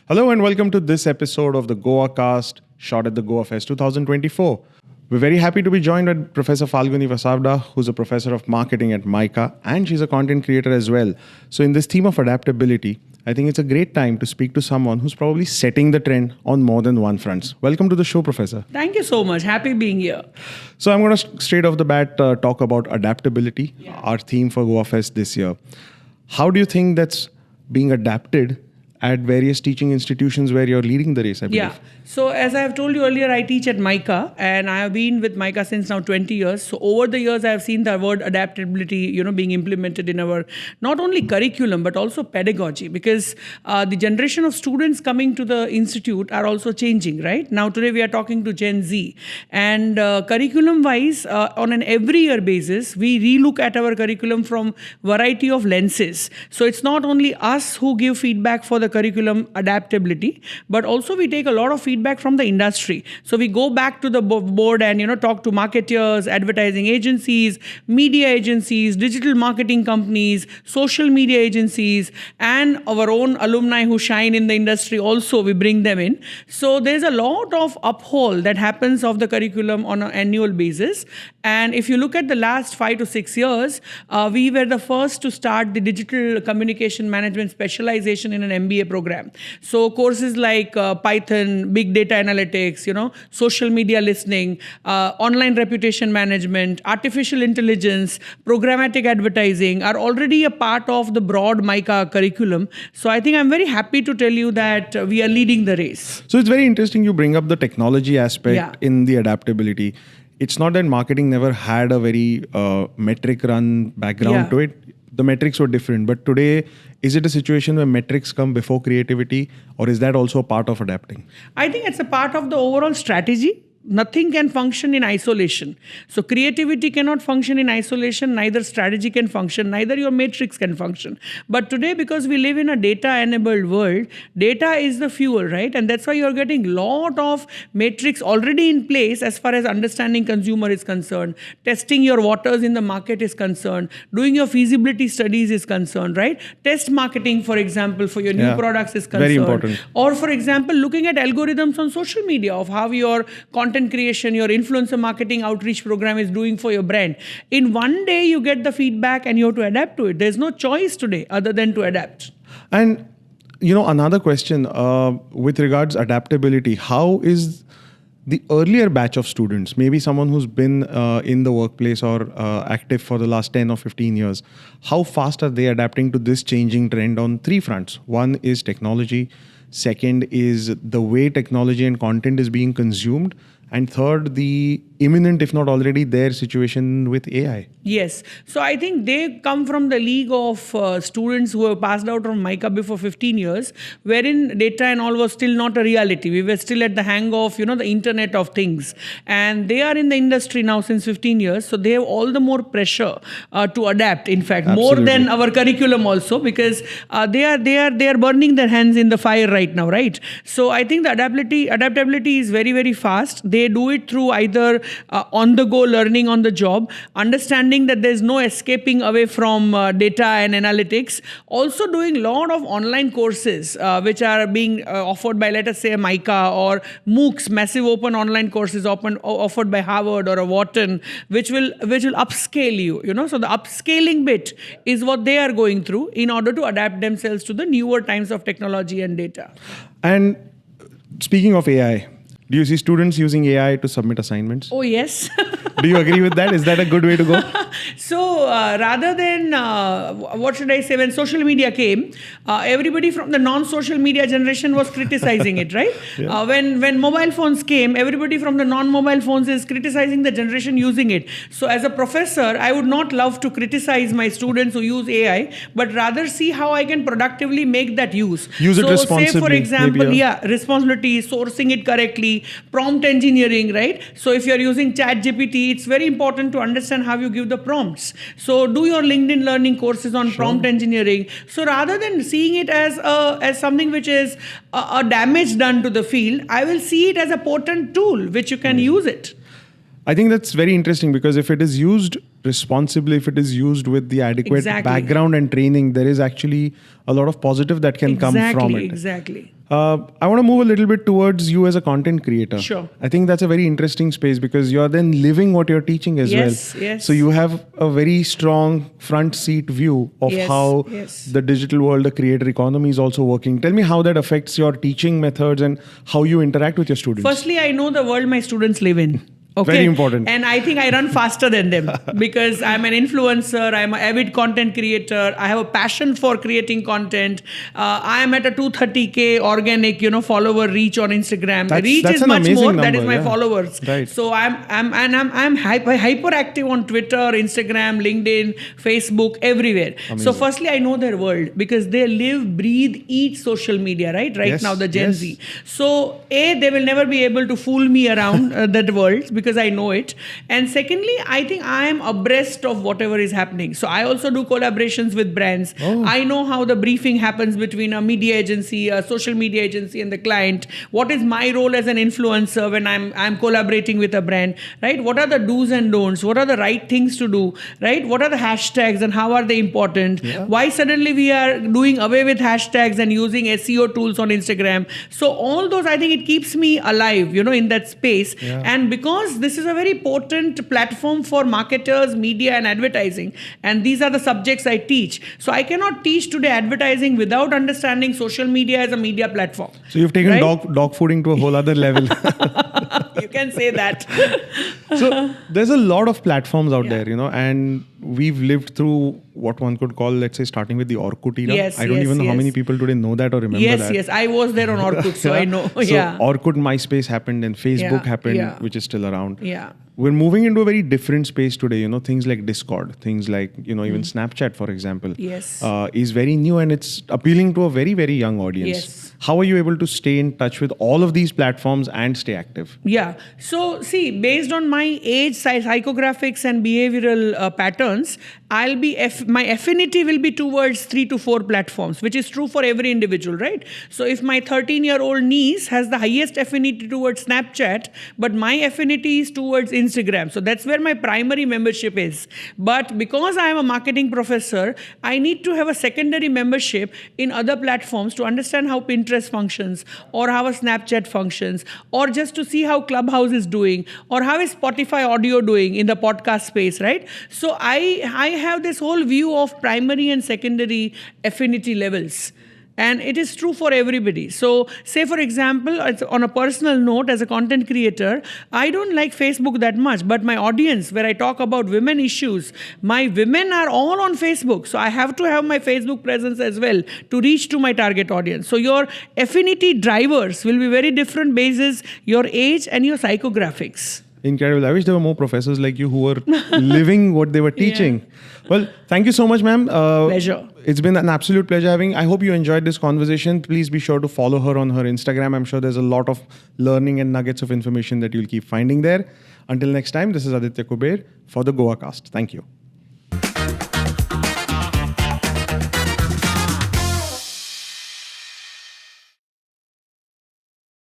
Hello and welcome to this episode of the GoaCast, shot at the Goafest 2024. We're very happy to be joined by Professor Falguni Vasavada, who's a professor of marketing at MICA, and she's a content creator as well. So in this theme of adaptability, I think it's a great time to speak to someone who's probably setting the trend on more than one front. Welcome to the show, Professor. Thank you so much. Happy being here. So I'm going to straight off the bat talk about adaptability, our theme for Goafest this year. How do you think that's being adapted at various teaching institutions where you're leading the race, I believe? Yeah. So as I have told you earlier, I teach at MICA and I have been with MICA since now 20 years. So over the years, I have seen the word adaptability, being implemented in our not only curriculum, but also pedagogy, because the generation of students coming to the institute are also changing, right? Now, today we are talking to Gen Z, and curriculum wise, on an every year basis, we relook at our curriculum from variety of lenses. So it's not only us who give feedback for the curriculum adaptability, but also we take a lot of feedback from the industry. So we go back to the board and talk to marketers, advertising agencies, media agencies, digital marketing companies, social media agencies, and our own alumni who shine in the industry also, we bring them in. So there's a lot of uphaul that happens of the curriculum on an annual basis. And if you look at the last 5 to 6 years, we were the first to start the digital communication management specialization in an MBA program. So courses like Python, big data analytics, social media listening, online reputation management, artificial intelligence, programmatic advertising are already a part of the broad MICA curriculum. So I think I'm very happy to tell you that we are leading the race. So it's very interesting you bring up the technology aspect in the adaptability. It's not that marketing never had a very metric run background to it. The metrics were different. But today, is it a situation where metrics come before creativity, or is that also a part of adapting? I think it's a part of the overall strategy. Nothing can function in isolation. So creativity cannot function in isolation, neither strategy can function, neither your matrix can function. But today, because we live in a data-enabled world, data is the fuel, right? And that's why you're getting a lot of matrix already in place as far as understanding consumer is concerned, testing your waters in the market is concerned, doing your feasibility studies is concerned, right? Test marketing, for example, for your new products is concerned. Very important. Or, for example, looking at algorithms on social media of how your content creation, your influencer marketing outreach program is doing for your brand. In one day, you get the feedback and you have to adapt to it. There's no choice today other than to adapt. And, another question with regards adaptability, how is the earlier batch of students, maybe someone who's been in the workplace or active for the last 10 or 15 years, how fast are they adapting to this changing trend on three fronts? One is technology. Second is the way technology and content is being consumed. And third, the imminent, if not already there, situation with AI. Yes. So I think they come from the league of students who have passed out from MICA before 15 years, wherein data and all was still not a reality. We were still at the hang of, the internet of things. And they are in the industry now since 15 years. So they have all the more pressure to adapt, in fact, more than our curriculum also, because they are burning their hands in the fire right now, right? So I think the adaptability is very, very fast. They do it through either on-the-go learning on the job, understanding that there's no escaping away from data and analytics, also doing a lot of online courses which are being offered by, let us say, a MICA or MOOCs, massive open online courses offered by Harvard or a Wharton, which will upscale you, So the upscaling bit is what they are going through in order to adapt themselves to the newer times of technology and data. And speaking of AI, do you see students using AI to submit assignments? Oh, yes. Do you agree with that? Is that a good way to go? So rather than, what should I say, when social media came, everybody from the non-social media generation was criticizing it, right? When mobile phones came, everybody from the non-mobile phones is criticizing the generation using it. So as a professor, I would not love to criticize my students who use AI, but rather see how I can productively make that use. Use it responsibly. Say, for example, responsibility, sourcing it correctly, prompt engineering, right? So if you're using ChatGPT, it's very important to understand how you give the prompts. So do your LinkedIn learning courses on prompt engineering. So rather than seeing it as something which is a damage done to the field, I will see it as a potent tool which you can use it. I think that's very interesting because if it is used responsibly, if it is used with the adequate background and training, there is actually a lot of positive that can come from it. Exactly. I want to move a little bit towards you as a content creator. Sure. I think that's a very interesting space because you're then living what you're teaching as well. Yes. So you have a very strong front seat view of how the digital world, the creator economy is also working. Tell me how that affects your teaching methods and how you interact with your students. Firstly, I know the world my students live in. Okay. Very important. And I think I run faster than them because I'm an influencer, I'm an avid content creator, I have a passion for creating content. I am at a 230K organic, follower reach on Instagram. Reach is much more. That is my followers. Right. So I'm hyperactive on Twitter, Instagram, LinkedIn, Facebook, everywhere. Amazing. So firstly, I know their world because they live, breathe, eat social media, right? Right now, the Gen Z. So they will never be able to fool me around that world because I know it. And secondly, I think I am abreast of whatever is happening. So I also do collaborations with brands. I know how the briefing happens between a media agency, a social media agency and the client. What is my role as an influencer when I'm collaborating with a brand, right? What are the do's and don'ts? What are the right things to do, right? What are the hashtags and how are they important? Why suddenly we are doing away with hashtags and using SEO tools on Instagram? So all those, I think it keeps me alive, in that space. And because this is a very potent platform for marketers, media and advertising. And these are the subjects I teach. So I cannot teach today advertising without understanding social media as a media platform. So you've taken dog fooding to a whole other level. You can say that. So there's a lot of platforms out there, and we've lived through what one could call, let's say, starting with the Orkut era. I don't even know how many people today know that or remember that. Yes, I was there on Orkut, so I know. So Orkut, MySpace happened and Facebook happened, which is still around. Yeah. We're moving into a very different space today, things like Discord, things like, even Snapchat, for example, is very new and it's appealing to a very, very young audience. Yes. How are you able to stay in touch with all of these platforms and stay active? Yeah. So see, based on my age, psychographics and behavioral patterns, my affinity will be towards 3 to 4 platforms, which is true for every individual, right? So if my 13-year-old niece has the highest affinity towards Snapchat, but my affinity is towards Instagram. So that's where my primary membership is. But because I am a marketing professor, I need to have a secondary membership in other platforms to understand how Pinterest functions or how a Snapchat functions or just to see how Clubhouse is doing or how is Spotify audio doing in the podcast space, right? So I have this whole view of primary and secondary affinity levels. And it is true for everybody. So say, for example, on a personal note, as a content creator, I don't like Facebook that much, but my audience, where I talk about women issues, my women are all on Facebook. So I have to have my Facebook presence as well to reach to my target audience. So your affinity drivers will be very different basis your age and your psychographics. Incredible. I wish there were more professors like you who were living what they were teaching. Well, thank you so much, ma'am. Pleasure. It's been an absolute pleasure having. I hope you enjoyed this conversation. Please be sure to follow her on her Instagram. I'm sure there's a lot of learning and nuggets of information that you'll keep finding there. Until next time, this is Aditya Kuber for the GoaCast. Thank you.